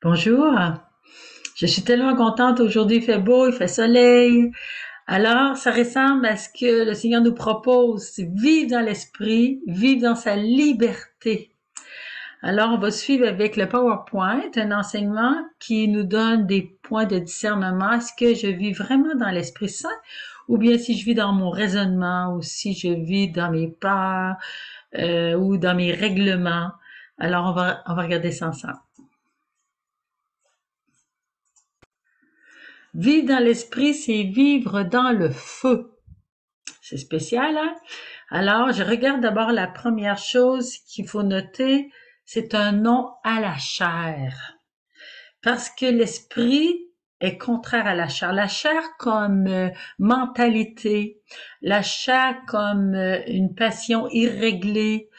Bonjour, je suis tellement contente aujourd'hui, il fait beau, il fait soleil. Alors, ça ressemble à ce que le Seigneur nous propose, c'est vivre dans l'esprit, vivre dans sa liberté. Alors, on va suivre avec le PowerPoint, un enseignement qui nous donne des points de discernement. Est-ce que je vis vraiment dans l'Esprit Saint ou bien si je vis dans mon raisonnement ou si je vis dans mes peurs ou dans mes règlements. Alors, on va regarder ça ensemble. Vivre dans l'esprit, c'est vivre dans le feu. C'est spécial, hein? Alors, je regarde d'abord la première chose qu'il faut noter, c'est un non à la chair. Parce que l'esprit est contraire à la chair. La chair comme mentalité, la chair comme une passion irréglée.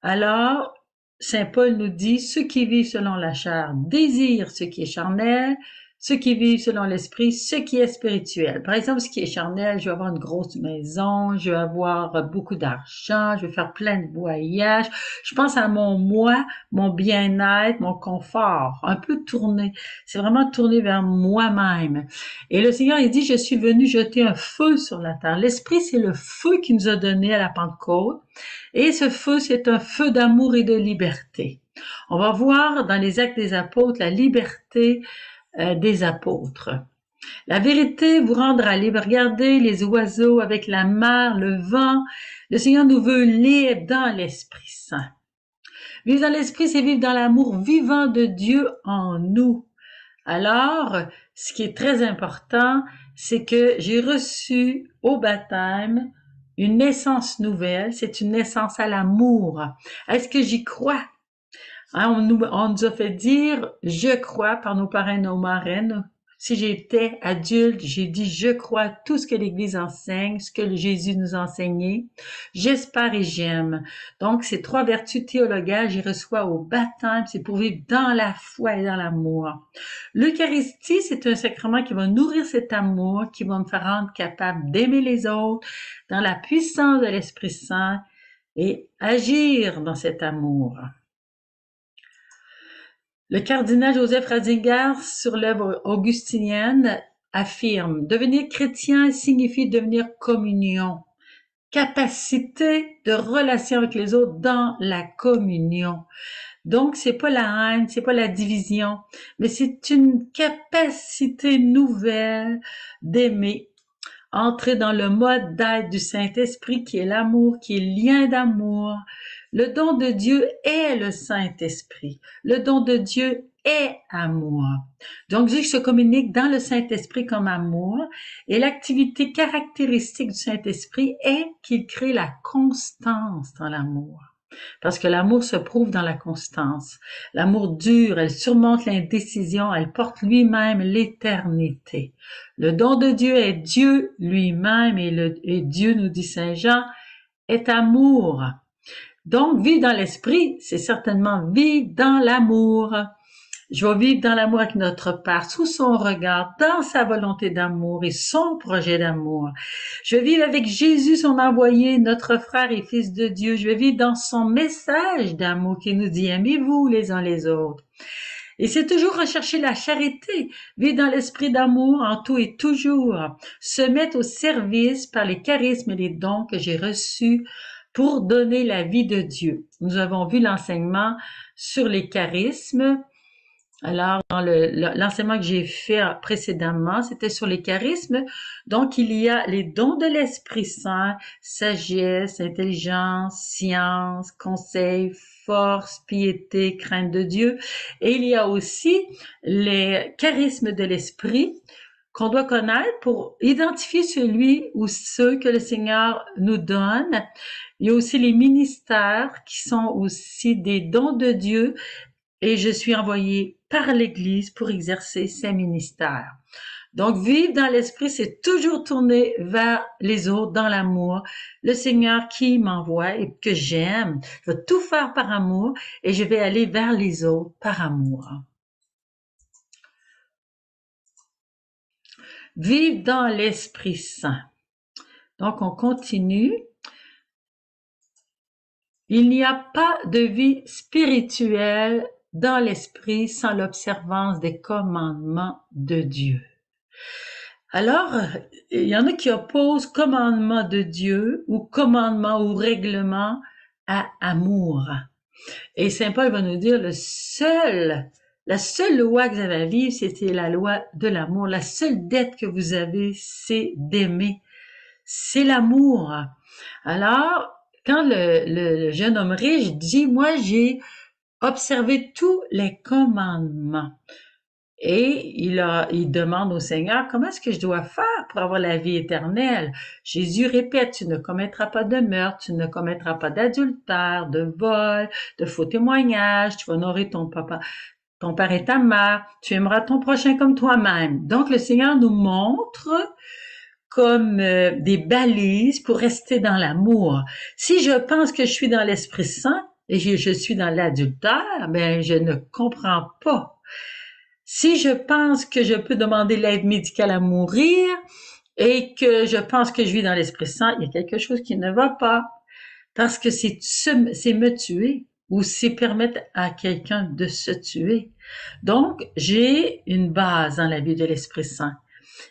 Alors, Saint Paul nous dit, ceux qui vivent selon la chair désirent ce qui est charnel, ceux qui vivent selon l'esprit, ce qui est spirituel. Par exemple, ce qui est charnel, je vais avoir une grosse maison, je vais avoir beaucoup d'argent, je vais faire plein de voyages. Je pense à mon moi, mon bien-être, mon confort, un peu tourné. C'est vraiment tourné vers moi-même. Et le Seigneur, il dit, je suis venu jeter un feu sur la terre. L'esprit, c'est le feu qu'il nous a donné à la Pentecôte. Et ce feu, c'est un feu d'amour et de liberté. On va voir dans les Actes des Apôtres la liberté des apôtres. La vérité vous rendra libre. Regardez les oiseaux avec la mer, le vent. Le Seigneur nous veut libres dans l'Esprit Saint. Vivre dans l'Esprit, c'est vivre dans l'amour vivant de Dieu en nous. Alors, ce qui est très important, c'est que j'ai reçu au baptême une naissance nouvelle, c'est une naissance à l'amour. Est-ce que j'y crois? Hein, on nous a fait dire je crois par nos parrains et nos marraines. Si j'étais adulte, j'ai dit je crois à tout ce que l'Église enseigne, ce que Jésus nous a enseigné. J'espère et j'aime. Donc, ces trois vertus théologales, j'y reçois au baptême, c'est pour vivre dans la foi et dans l'amour. L'Eucharistie, c'est un sacrement qui va nourrir cet amour, qui va me faire rendre capable d'aimer les autres dans la puissance de l'Esprit Saint et agir dans cet amour. Le cardinal Joseph Ratzinger, sur l'œuvre augustinienne, affirme: devenir chrétien signifie devenir communion, capacité de relation avec les autres dans la communion. Donc, c'est pas la haine, c'est pas la division, mais c'est une capacité nouvelle d'aimer, entrer dans le mode d'être du Saint-Esprit qui est l'amour, qui est le lien d'amour. Le don de Dieu est le Saint-Esprit. Le don de Dieu est amour. Donc, Dieu se communique dans le Saint-Esprit comme amour et l'activité caractéristique du Saint-Esprit est qu'il crée la constance dans l'amour. Parce que l'amour se prouve dans la constance. L'amour dure, elle surmonte l'indécision, elle porte lui-même l'éternité. Le don de Dieu est Dieu lui-même et Dieu, nous dit Saint Jean, est amour. Donc, vivre dans l'esprit, c'est certainement vivre dans l'amour. Je vais vivre dans l'amour avec notre Père, sous son regard, dans sa volonté d'amour et son projet d'amour. Je vais vivre avec Jésus, son envoyé, notre frère et fils de Dieu. Je vais vivre dans son message d'amour qui nous dit: aimez-vous les uns les autres. Et c'est toujours rechercher la charité, vivre dans l'esprit d'amour en tout et toujours, se mettre au service par les charismes et les dons que j'ai reçus pour donner la vie de Dieu. Nous avons vu l'enseignement sur les charismes. Alors, dans l'enseignement que j'ai fait précédemment, c'était sur les charismes. Donc, il y a les dons de l'Esprit Saint, sagesse, intelligence, science, conseil, force, piété, crainte de Dieu. Et il y a aussi les charismes de l'Esprit qu'on doit connaître pour identifier celui ou ceux que le Seigneur nous donne. Il y a aussi les ministères qui sont aussi des dons de Dieu et je suis envoyée par l'Église pour exercer ces ministères. Donc, vivre dans l'esprit, c'est toujours tourner vers les autres dans l'amour. Le Seigneur qui m'envoie et que j'aime, je vais tout faire par amour et je vais aller vers les autres par amour. Vivre dans l'Esprit Saint. Donc, on continue. Il n'y a pas de vie spirituelle dans l'esprit sans l'observance des commandements de Dieu. Alors, il y en a qui opposent commandement de Dieu ou commandement ou règlement à amour. Et Saint Paul va nous dire la seule loi que vous avez à vivre, c'était la loi de l'amour. La seule dette que vous avez, c'est d'aimer. C'est l'amour. Alors, quand le jeune homme riche dit, moi, j'ai observé tous les commandements. Et il demande au Seigneur, comment est-ce que je dois faire pour avoir la vie éternelle? Jésus répète, tu ne commettras pas de meurtre, tu ne commettras pas d'adultère, de vol, de faux témoignages, tu vas honorer ton papa, ton père et ta mère, tu aimeras ton prochain comme toi-même. Donc le Seigneur nous montre comme des balises pour rester dans l'amour. Si je pense que je suis dans l'Esprit Saint et je suis dans l'adultère, ben je ne comprends pas. Si je pense que je peux demander l'aide médicale à mourir et que je pense que je vis dans l'Esprit Saint, il y a quelque chose qui ne va pas. Parce que c'est me tuer ou c'est permettre à quelqu'un de se tuer. Donc, j'ai une base dans la vie de l'Esprit Saint.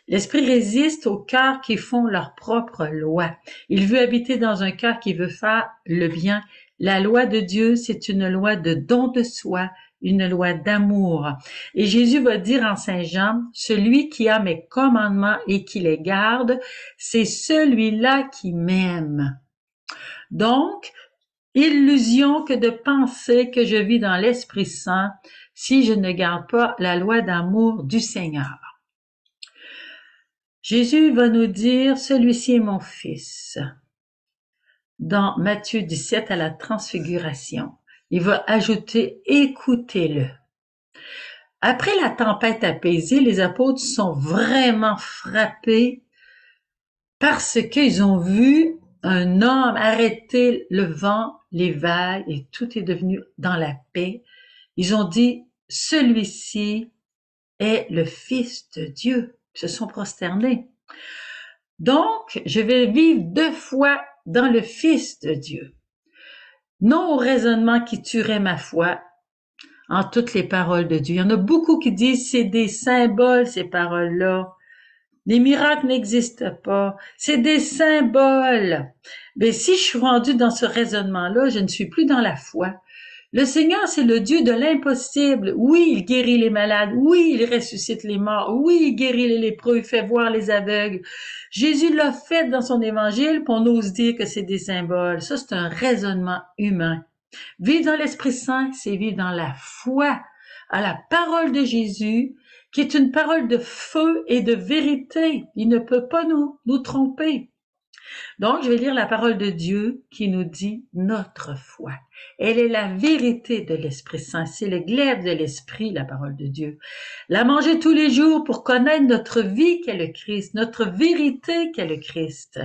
L'Esprit résiste aux cœurs qui font leur propre loi. Il veut habiter dans un cœur qui veut faire le bien. La loi de Dieu, c'est une loi de don de soi, une loi d'amour. Et Jésus va dire en Saint Jean, celui qui a mes commandements et qui les garde, c'est celui-là qui m'aime. Donc, illusion que de penser que je vis dans l'Esprit Saint si je ne garde pas la loi d'amour du Seigneur. Jésus va nous dire, celui-ci est mon fils. Dans Matthieu 17 à la transfiguration, il va ajouter, écoutez-le. Après la tempête apaisée, les apôtres sont vraiment frappés parce qu'ils ont vu un homme arrêter le vent, les vagues, et tout est devenu dans la paix. Ils ont dit, celui-ci est le Fils de Dieu. Ils se sont prosternés. Donc, je vais vivre 2 fois dans le Fils de Dieu. Non au raisonnement qui tuerait ma foi en toutes les paroles de Dieu. Il y en a beaucoup qui disent c'est des symboles, ces paroles-là. Les miracles n'existent pas. C'est des symboles. Mais si je suis rendue dans ce raisonnement-là, je ne suis plus dans la foi. Le Seigneur, c'est le Dieu de l'impossible. Oui, il guérit les malades. Oui, il ressuscite les morts. Oui, il guérit les lépreux, il fait voir les aveugles. Jésus l'a fait dans son évangile, puis on ose dire que c'est des symboles. Ça, c'est un raisonnement humain. Vivre dans l'Esprit Saint, c'est vivre dans la foi à la parole de Jésus, qui est une parole de feu et de vérité. Il ne peut pas nous tromper. Donc, je vais lire la parole de Dieu qui nous dit notre foi. Elle est la vérité de l'Esprit Saint. C'est le glaive de l'Esprit, la parole de Dieu. La manger tous les jours pour connaître notre vie qu'est le Christ, notre vérité qu'est le Christ.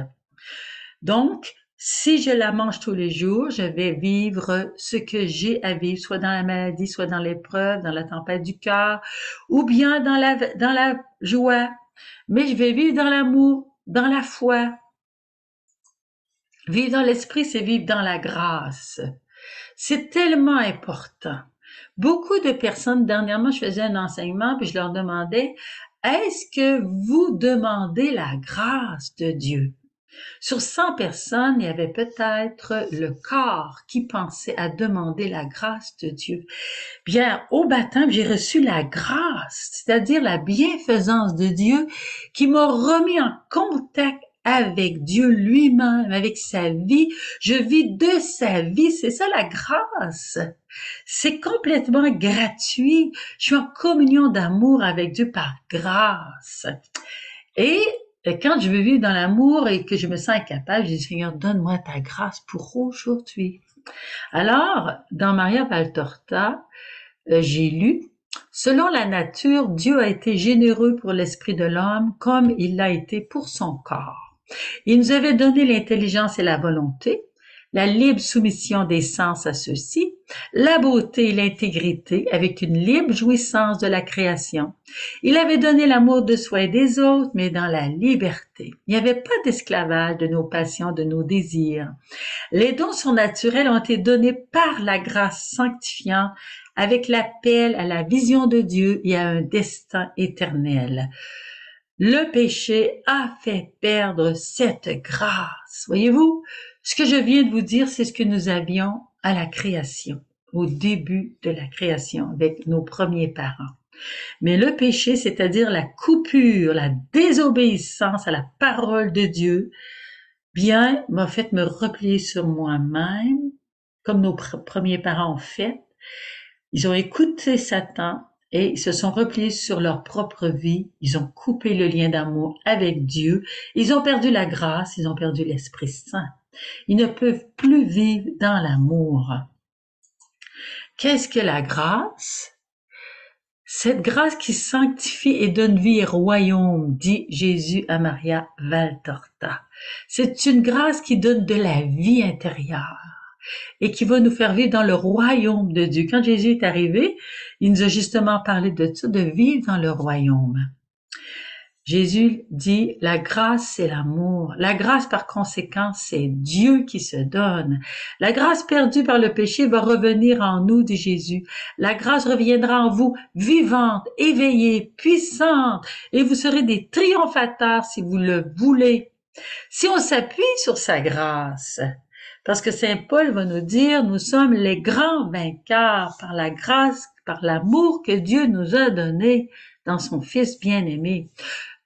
Donc, si je la mange tous les jours, je vais vivre ce que j'ai à vivre, soit dans la maladie, soit dans l'épreuve, dans la tempête du cœur, ou bien dans la joie. Mais je vais vivre dans l'amour, dans la foi. Vivre dans l'esprit, c'est vivre dans la grâce. C'est tellement important. Beaucoup de personnes, dernièrement, je faisais un enseignement, puis je leur demandais, est-ce que vous demandez la grâce de Dieu? Sur 100 personnes, il y avait peut-être le quart qui pensait à demander la grâce de Dieu. Bien, au baptême, j'ai reçu la grâce, c'est-à-dire la bienfaisance de Dieu qui m'a remis en contact avec Dieu lui-même, avec sa vie. Je vis de sa vie, c'est ça la grâce. C'est complètement gratuit. Je suis en communion d'amour avec Dieu par grâce. Et quand je veux vivre dans l'amour et que je me sens incapable, je dis, Seigneur, donne-moi ta grâce pour aujourd'hui. Alors, dans Maria Valtorta, j'ai lu, selon la nature, Dieu a été généreux pour l'esprit de l'homme comme il l'a été pour son corps. Il nous avait donné l'intelligence et la volonté, la libre soumission des sens à ceux-ci, la beauté et l'intégrité avec une libre jouissance de la création. Il avait donné l'amour de soi et des autres, mais dans la liberté. Il n'y avait pas d'esclavage de nos passions, de nos désirs. Les dons surnaturels ont été donnés par la grâce sanctifiante avec l'appel à la vision de Dieu et à un destin éternel. Le péché a fait perdre cette grâce. Voyez-vous, ce que je viens de vous dire, c'est ce que nous avions à la création, au début de la création, avec nos premiers parents. Mais le péché, c'est-à-dire la coupure, la désobéissance à la parole de Dieu, bien, m'a fait me replier sur moi-même, comme nos premiers parents ont fait. Ils ont écouté Satan et ils se sont repliés sur leur propre vie. Ils ont coupé le lien d'amour avec Dieu. Ils ont perdu la grâce, ils ont perdu l'Esprit Saint. Ils ne peuvent plus vivre dans l'amour. Qu'est-ce que la grâce? Cette grâce qui sanctifie et donne vie et royaume, dit Jésus à Maria Valtorta. C'est une grâce qui donne de la vie intérieure et qui va nous faire vivre dans le royaume de Dieu. Quand Jésus est arrivé, il nous a justement parlé de ça, de vivre dans le royaume. Jésus dit, la grâce, c'est l'amour. La grâce, par conséquent, c'est Dieu qui se donne. La grâce perdue par le péché va revenir en nous, dit Jésus. La grâce reviendra en vous, vivante, éveillée, puissante, et vous serez des triomphateurs si vous le voulez. Si on s'appuie sur sa grâce, parce que Saint Paul va nous dire, nous sommes les grands vainqueurs par la grâce, par l'amour que Dieu nous a donné dans son Fils bien-aimé.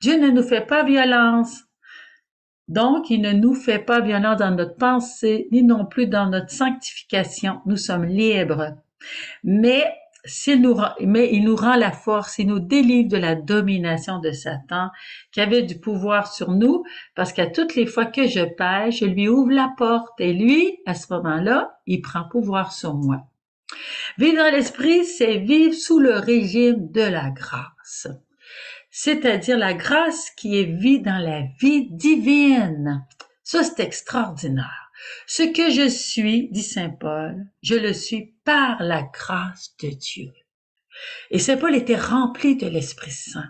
Dieu ne nous fait pas violence. Donc, il ne nous fait pas violence dans notre pensée, ni non plus dans notre sanctification. Nous sommes libres. Mais il nous rend la force, il nous délivre de la domination de Satan, qui avait du pouvoir sur nous, parce qu'à toutes les fois que je pêche, je lui ouvre la porte, et lui, à ce moment-là, il prend pouvoir sur moi. Vivre dans l'esprit, c'est vivre sous le régime de la grâce. C'est-à-dire la grâce qui est vie dans la vie divine. Ça, c'est extraordinaire. Ce que je suis, dit Saint Paul, je le suis par la grâce de Dieu. Et Saint Paul était rempli de l'Esprit Saint.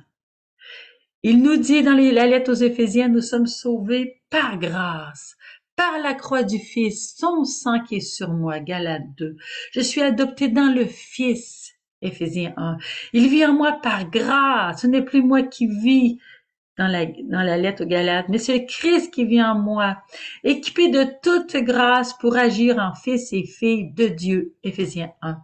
Il nous dit dans la lettre aux Éphésiens, nous sommes sauvés par grâce, par la croix du Fils, son sang qui est sur moi, Galates 2. Je suis adopté dans le Fils, Éphésiens 1. Il vit en moi par grâce. Ce n'est plus moi qui vis dans la lettre aux Galates, mais c'est le Christ qui vit en moi, équipé de toute grâce pour agir en fils et filles de Dieu, Éphésiens 1.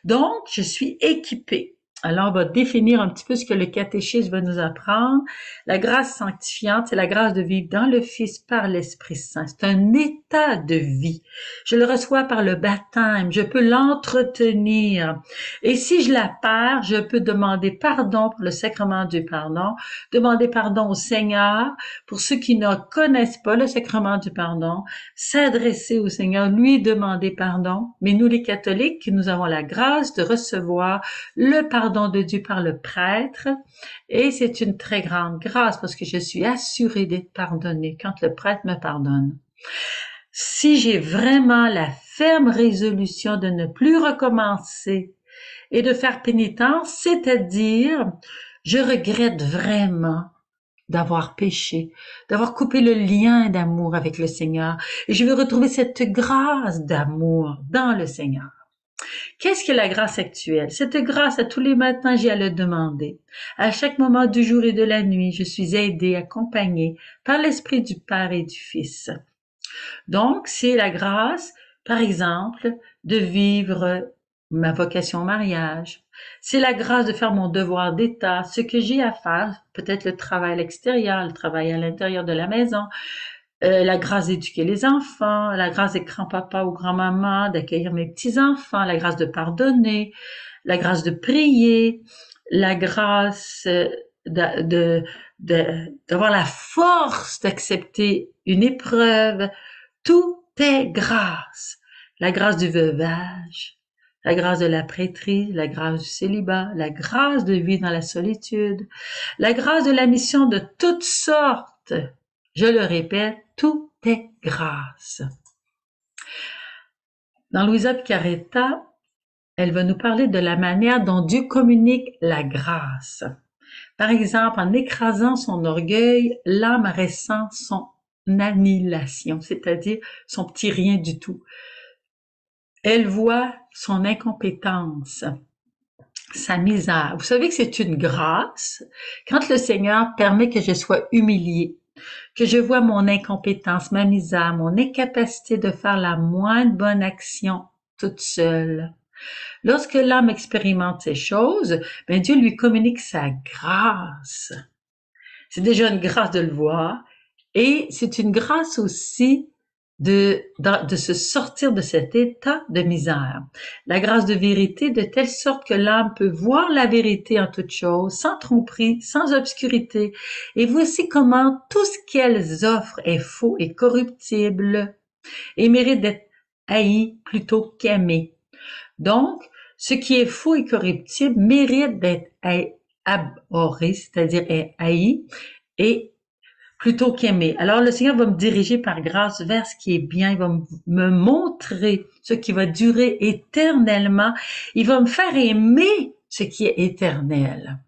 Donc, je suis équipé. Alors, on va définir un petit peu ce que le catéchisme va nous apprendre. La grâce sanctifiante, c'est la grâce de vivre dans le Fils par l'Esprit Saint. C'est un état de vie. Je le reçois par le baptême. Je peux l'entretenir. Et si je la perds, je peux demander pardon pour le sacrement du pardon, demander pardon au Seigneur pour ceux qui ne connaissent pas le sacrement du pardon, s'adresser au Seigneur, lui demander pardon. Mais nous, les catholiques, nous avons la grâce de recevoir le pardon de Dieu par le prêtre, et c'est une très grande grâce parce que je suis assurée d'être pardonnée quand le prêtre me pardonne. Si j'ai vraiment la ferme résolution de ne plus recommencer et de faire pénitence, c'est-à-dire, je regrette vraiment d'avoir péché, d'avoir coupé le lien d'amour avec le Seigneur, et je veux retrouver cette grâce d'amour dans le Seigneur. Qu'est-ce que la grâce actuelle? Cette grâce, à tous les matins, j'ai à le demander. À chaque moment du jour et de la nuit, je suis aidée, accompagnée par l'Esprit du Père et du Fils. Donc, c'est la grâce, par exemple, de vivre ma vocation au mariage. C'est la grâce de faire mon devoir d'État, ce que j'ai à faire, peut-être le travail à l'extérieur, le travail à l'intérieur de la maison, la grâce d'éduquer les enfants, la grâce des grands-papas ou grand-mamans, d'accueillir mes petits-enfants, la grâce de pardonner, la grâce de prier, la grâce d'avoir la force d'accepter une épreuve. Tout est grâce. La grâce du veuvage, la grâce de la prêtrise, la grâce du célibat, la grâce de vivre dans la solitude, la grâce de la mission de toutes sortes. Je le répète, tout est grâce. Dans Luisa Picaretta, elle va nous parler de la manière dont Dieu communique la grâce. Par exemple, en écrasant son orgueil, l'âme ressent son annihilation, c'est-à-dire son petit rien du tout. Elle voit son incompétence, sa misère. Vous savez que c'est une grâce quand le Seigneur permet que je sois humiliée, que je vois mon incompétence, ma misère, mon incapacité de faire la moindre bonne action toute seule. Lorsque l'âme expérimente ces choses, ben Dieu lui communique sa grâce. C'est déjà une grâce de le voir et c'est une grâce aussi de se sortir de cet état de misère. La grâce de vérité de telle sorte que l'âme peut voir la vérité en toute chose, sans tromperie, sans obscurité. Et voici comment tout ce qu'elles offrent est faux et corruptible et mérite d'être haï plutôt qu'aimé. Donc, ce qui est faux et corruptible mérite d'être abhorré, c'est-à-dire est haï, et plutôt qu'aimer. Alors le Seigneur va me diriger par grâce vers ce qui est bien, il va me montrer ce qui va durer éternellement, il va me faire aimer ce qui est éternel.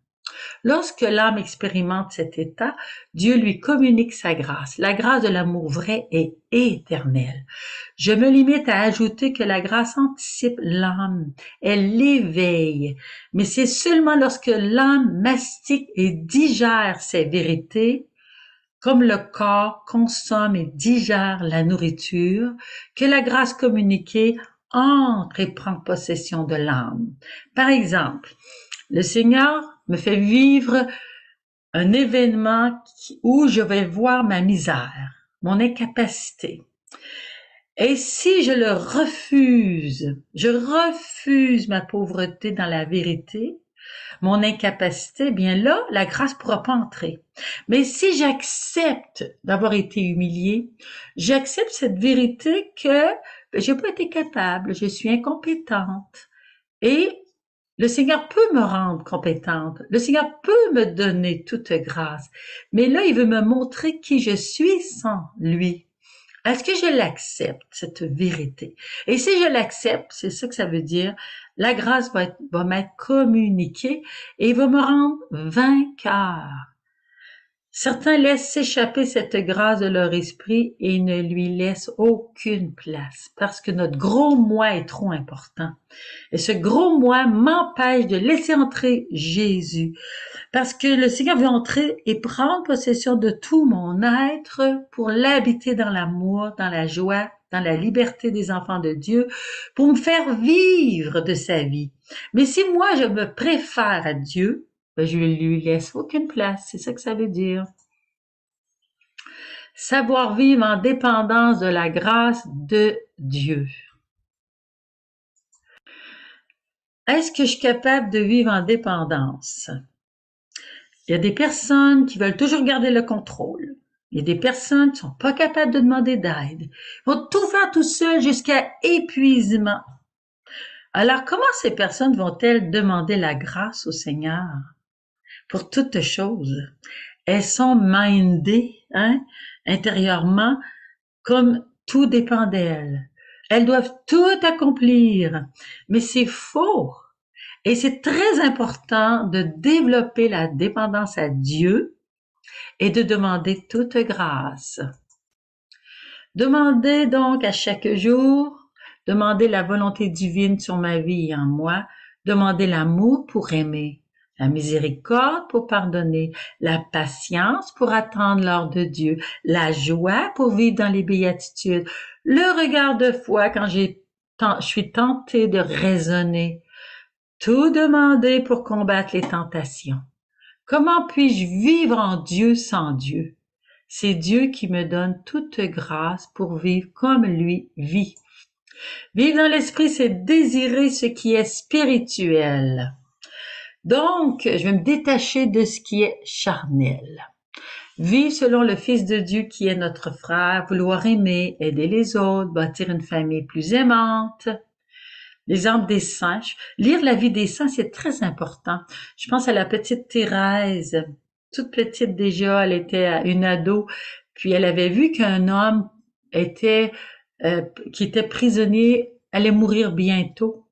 Lorsque l'âme expérimente cet état, Dieu lui communique sa grâce. La grâce de l'amour vrai est éternelle. Je me limite à ajouter que la grâce anticipe l'âme, elle l'éveille, mais c'est seulement lorsque l'âme mastique et digère ces vérités, comme le corps consomme et digère la nourriture, que la grâce communiquée entre et prend possession de l'âme. Par exemple, le Seigneur me fait vivre un événement où je vais voir ma misère, mon incapacité. Et si je refuse ma pauvreté dans la vérité, mon incapacité, bien là, la grâce pourra pas entrer. Mais si j'accepte d'avoir été humiliée, j'accepte cette vérité que j'ai pas été capable, je suis incompétente. Et le Seigneur peut me rendre compétente. Le Seigneur peut me donner toute grâce. Mais là, il veut me montrer qui je suis sans lui. Est-ce que je l'accepte, cette vérité? Et si je l'accepte, c'est ça que ça veut dire, la grâce va m'être communiquée et va me rendre vainqueur. Certains laissent s'échapper cette grâce de leur esprit et ne lui laissent aucune place parce que notre gros moi est trop important. Et ce gros moi m'empêche de laisser entrer Jésus. Parce que le Seigneur veut entrer et prendre possession de tout mon être pour l'habiter dans l'amour, dans la joie, dans la liberté des enfants de Dieu, pour me faire vivre de sa vie. Mais si moi je me préfère à Dieu, ben je lui laisse aucune place. C'est ça que ça veut dire. Savoir vivre en dépendance de la grâce de Dieu. Est-ce que je suis capable de vivre en dépendance? Il y a des personnes qui veulent toujours garder le contrôle. Il y a des personnes qui sont pas capables de demander d'aide. Ils vont tout faire tout seuls jusqu'à épuisement. Alors, comment ces personnes vont-elles demander la grâce au Seigneur pour toutes choses? Elles sont mindées, intérieurement, comme tout dépend d'elles. Elles doivent tout accomplir. Mais c'est faux. Et c'est très important de développer la dépendance à Dieu et de demander toute grâce. Demandez donc à chaque jour, demandez la volonté divine sur ma vie et en moi, demandez l'amour pour aimer, la miséricorde pour pardonner, la patience pour attendre l'ordre de Dieu, la joie pour vivre dans les béatitudes, le regard de foi quand je suis tentée de raisonner, tout demander pour combattre les tentations. Comment puis-je vivre en Dieu sans Dieu? C'est Dieu qui me donne toute grâce pour vivre comme lui vit. Vivre dans l'esprit, c'est désirer ce qui est spirituel. Donc, je vais me détacher de ce qui est charnel. Vivre selon le Fils de Dieu qui est notre frère, vouloir aimer, aider les autres, bâtir une famille plus aimante. L'exemple des saints. Lire la vie des saints, c'est très important. Je pense à la petite Thérèse, toute petite déjà, elle était une ado, puis elle avait vu qu'un homme qui était prisonnier, allait mourir bientôt.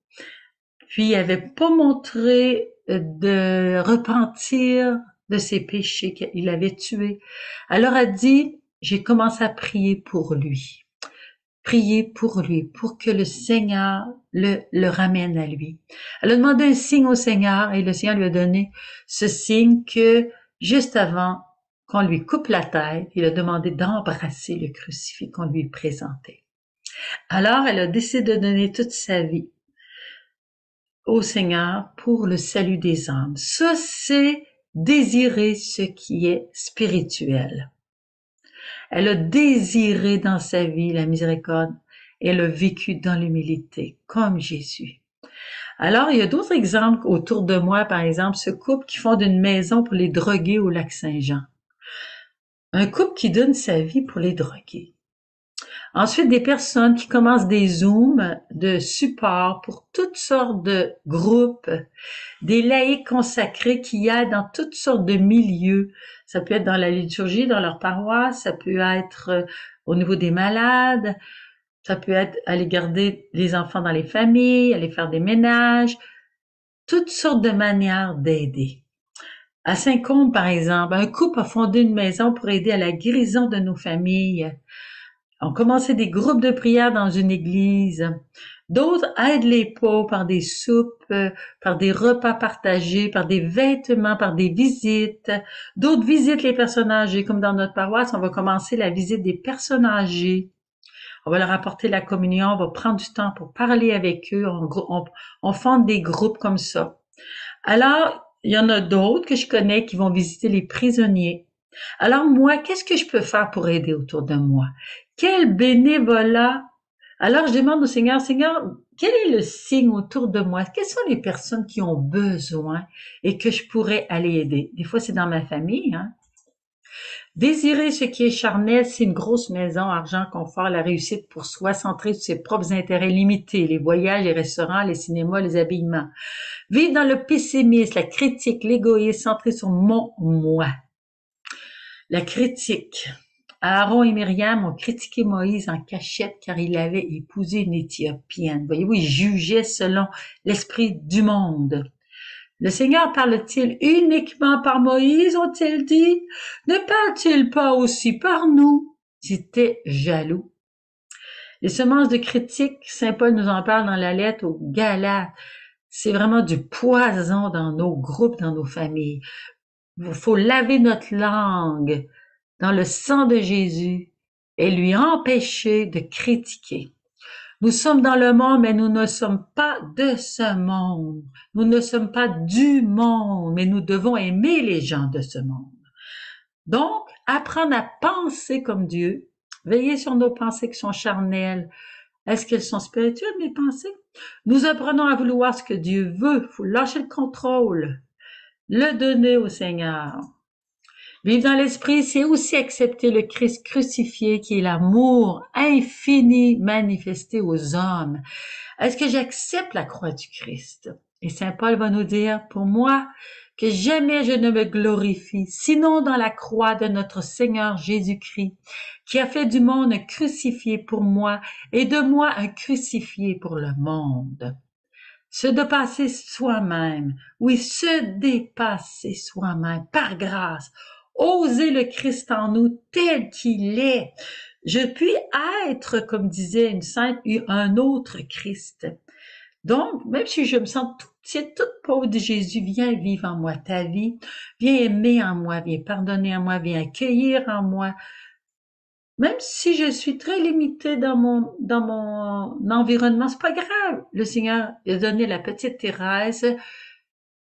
Puis il avait pas montré de repentir de ses péchés qu'il avait tués. Alors elle dit, j'ai commencé à prier pour lui. prier pour lui, pour que le Seigneur le ramène à lui. Elle a demandé un signe au Seigneur et le Seigneur lui a donné ce signe que juste avant qu'on lui coupe la tête, il a demandé d'embrasser le crucifix qu'on lui présentait. Alors, elle a décidé de donner toute sa vie au Seigneur pour le salut des âmes. Ça, c'est désirer ce qui est spirituel. Elle a désiré dans sa vie la miséricorde et elle a vécu dans l'humilité, comme Jésus. Alors, il y a d'autres exemples autour de moi, par exemple, ce couple qui fonde une maison pour les drogués au lac Saint-Jean. Un couple qui donne sa vie pour les drogués. Ensuite, des personnes qui commencent des Zooms de support pour toutes sortes de groupes, des laïcs consacrés qui aident dans toutes sortes de milieux. Ça peut être dans la liturgie, dans leur paroisse, ça peut être au niveau des malades, ça peut être aller garder les enfants dans les familles, aller faire des ménages, toutes sortes de manières d'aider. À Saint-Côme, par exemple, un couple a fondé une maison pour aider à la guérison de nos familles. On commençait des groupes de prière dans une église. D'autres aident les pauvres par des soupes, par des repas partagés, par des vêtements, par des visites. D'autres visitent les personnes âgées, comme dans notre paroisse, on va commencer la visite des personnes âgées. On va leur apporter la communion, on va prendre du temps pour parler avec eux, on fonde des groupes comme ça. Alors, il y en a d'autres que je connais qui vont visiter les prisonniers. Alors moi, qu'est-ce que je peux faire pour aider autour de moi? Quel bénévolat! Alors je demande au Seigneur, Seigneur, quel est le signe autour de moi? Quelles sont les personnes qui ont besoin et que je pourrais aller aider? Des fois, c'est dans ma famille, hein. Désirer ce qui est charnel, c'est une grosse maison, argent, confort, la réussite pour soi, centrée sur ses propres intérêts limités, les voyages, les restaurants, les cinémas, les habillements. Vivre dans le pessimisme, la critique, l'égoïsme, centré sur mon moi. La critique. Aaron et Myriam ont critiqué Moïse en cachette car il avait épousé une Éthiopienne. Voyez-vous, ils jugeaient selon l'esprit du monde. Le Seigneur parle-t-il uniquement par Moïse, ont-ils dit? Ne parle-t-il pas aussi par nous? Ils étaient jaloux. Les semences de critique, saint Paul nous en parle dans la lettre aux Galates. C'est vraiment du poison dans nos groupes, dans nos familles. Il faut laver notre langue dans le sang de Jésus et lui empêcher de critiquer. Nous sommes dans le monde, mais nous ne sommes pas de ce monde. Nous ne sommes pas du monde, mais nous devons aimer les gens de ce monde. Donc, apprendre à penser comme Dieu, veiller sur nos pensées qui sont charnelles. Est-ce qu'elles sont spirituelles, mes pensées? Nous apprenons à vouloir ce que Dieu veut. Il faut lâcher le contrôle, le donner au Seigneur. Vivre dans l'esprit, c'est aussi accepter le Christ crucifié qui est l'amour infini manifesté aux hommes. Est-ce que j'accepte la croix du Christ? Et saint Paul va nous dire, pour moi, que jamais je ne me glorifie, sinon dans la croix de notre Seigneur Jésus-Christ, qui a fait du monde un crucifié pour moi et de moi un crucifié pour le monde. Se dépasser soi-même, oui, se dépasser soi-même par grâce, oser le Christ en nous tel qu'il est. Je puis être, comme disait une sainte, un autre Christ. Donc, même si je me sens toute petite, toute pauvre de Jésus, viens vivre en moi ta vie, viens aimer en moi, viens pardonner en moi, viens accueillir en moi. Même si je suis très limitée dans mon environnement, c'est pas grave. Le Seigneur a donné à la petite Thérèse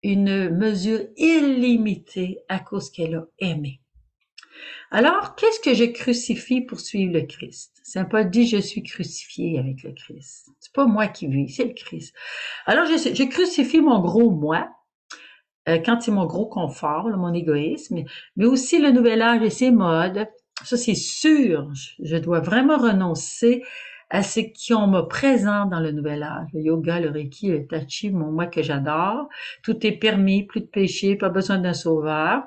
une mesure illimitée à cause qu'elle a aimé. Alors, qu'est-ce que je crucifie pour suivre le Christ? Saint Paul dit, je suis crucifié avec le Christ. C'est pas moi qui vis, c'est le Christ. Alors, je crucifie mon gros moi, quand c'est mon gros confort, là, mon égoïsme, mais aussi le nouvel âge et ses modes. Ça, c'est sûr, je dois vraiment renoncer à ce qu'on m'a présent dans le nouvel âge. Le yoga, le reiki, le tai chi, mon moi que j'adore. Tout est permis, plus de péché, pas besoin d'un sauveur.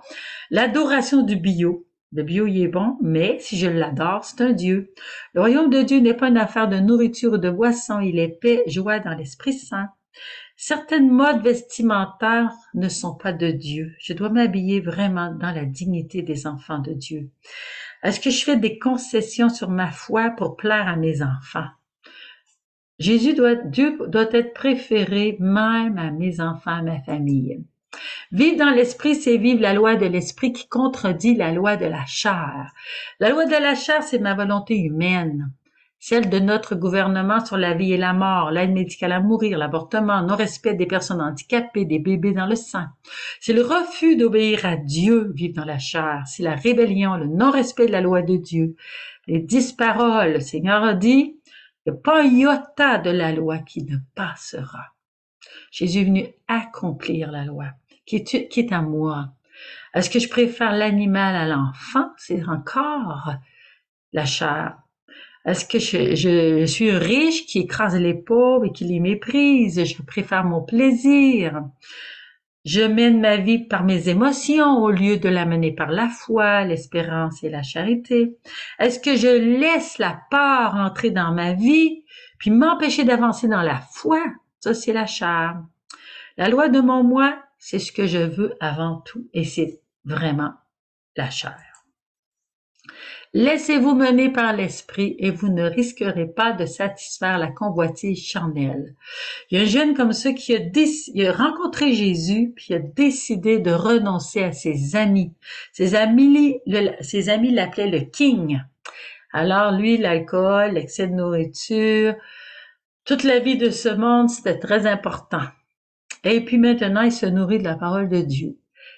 L'adoration du bio. Le bio, il est bon, mais si je l'adore, c'est un Dieu. Le royaume de Dieu n'est pas une affaire de nourriture ou de boisson, il est paix, joie dans l'Esprit Saint. Certaines modes vestimentaires ne sont pas de Dieu. Je dois m'habiller vraiment dans la dignité des enfants de Dieu. Est-ce que je fais des concessions sur ma foi pour plaire à mes enfants? Dieu doit être préféré même à mes enfants, à ma famille. Vivre dans l'esprit, c'est vivre la loi de l'esprit qui contredit la loi de la chair. La loi de la chair, c'est ma volonté humaine, celle de notre gouvernement sur la vie et la mort, l'aide médicale à mourir, l'avortement, non-respect des personnes handicapées, des bébés dans le sang. C'est le refus d'obéir à Dieu, vivre dans la chair. C'est la rébellion, le non-respect de la loi de Dieu. Les 10 paroles, le Seigneur a dit, il n'y a pas un iota de la loi qui ne passera. Jésus est venu accomplir la loi qui est à moi. Est-ce que je préfère l'animal à l'enfant? C'est encore la chair. Est-ce que je suis un riche qui écrase les pauvres et qui les méprise? Je préfère mon plaisir. Je mène ma vie par mes émotions au lieu de la mener par la foi, l'espérance et la charité. Est-ce que je laisse la peur entrer dans ma vie puis m'empêcher d'avancer dans la foi? Ça, c'est la chair. La loi de mon moi, c'est ce que je veux avant tout et c'est vraiment la chair. Laissez-vous mener par l'esprit et vous ne risquerez pas de satisfaire la convoitise charnelle. Il y a un jeune comme ça qui a rencontré Jésus puis a décidé de renoncer à ses amis. Ses amis l'appelaient le King. Alors lui, l'alcool, l'excès de nourriture, toute la vie de ce monde, c'était très important. Et puis maintenant, il se nourrit de la parole de Dieu.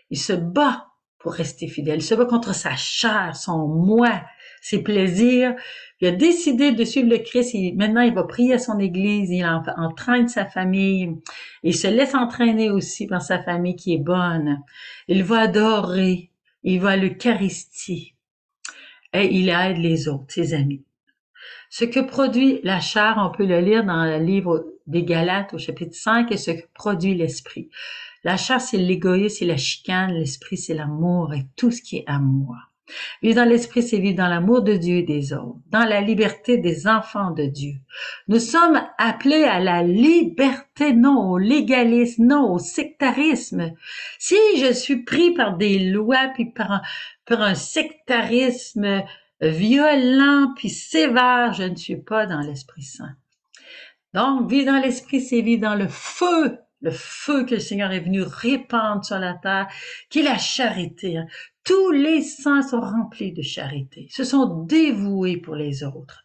Il se bat pour rester fidèle. Il se bat contre sa chair, son moi, ses plaisirs. Il a décidé de suivre le Christ. Maintenant, il va prier à son église. Il entraîne sa famille. Il se laisse entraîner aussi par sa famille qui est bonne. Il va adorer. Il va à l'Eucharistie. Et il aide les autres, ses amis. Ce que produit la chair, on peut le lire dans le livre des Galates au chapitre 5, et ce que produit l'esprit. La chair, c'est l'égoïsme, c'est la chicane, l'esprit, c'est l'amour et tout ce qui est amour. Vivre dans l'esprit, c'est vivre dans l'amour de Dieu et des autres, dans la liberté des enfants de Dieu. Nous sommes appelés à la liberté, non au légalisme, non au sectarisme. Si je suis pris par des lois, puis par un sectarisme violent, puis sévère, je ne suis pas dans l'Esprit Saint. Donc, vivre dans l'Esprit, c'est vivre dans le feu que le Seigneur est venu répandre sur la terre, qui est la charité. Tous les saints sont remplis de charité, se sont dévoués pour les autres.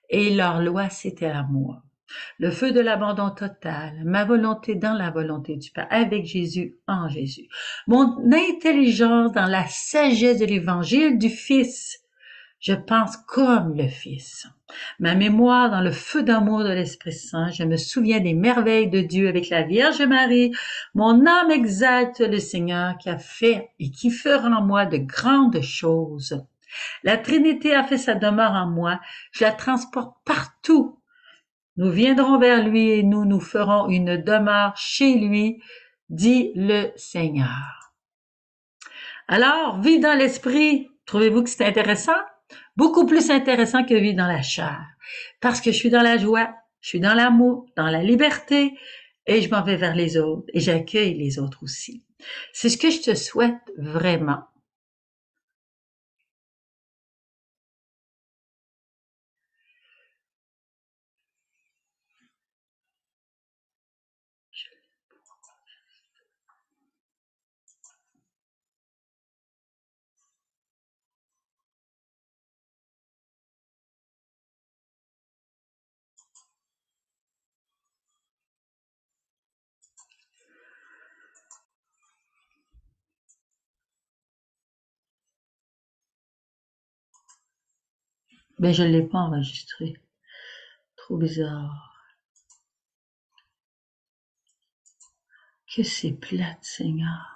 Et leur loi, c'était l'amour. Le feu de l'abandon total, ma volonté dans la volonté du Père, avec Jésus, en Jésus. Mon intelligence dans la sagesse de l'Évangile du Fils. Je pense comme le Fils. Ma mémoire dans le feu d'amour de l'Esprit Saint. Je me souviens des merveilles de Dieu avec la Vierge Marie. Mon âme exalte le Seigneur qui a fait et qui fera en moi de grandes choses. La Trinité a fait sa demeure en moi. Je la transporte partout. Nous viendrons vers lui et nous ferons une demeure chez lui, dit le Seigneur. Alors, vivre dans l'Esprit, trouvez-vous que c'est intéressant? Beaucoup plus intéressant que vivre dans la chair. Parce que je suis dans la joie, je suis dans l'amour, dans la liberté, et je m'en vais vers les autres, et j'accueille les autres aussi. C'est ce que je te souhaite vraiment. Ben, je l'ai pas enregistré. Trop bizarre. Que c'est plate, Seigneur.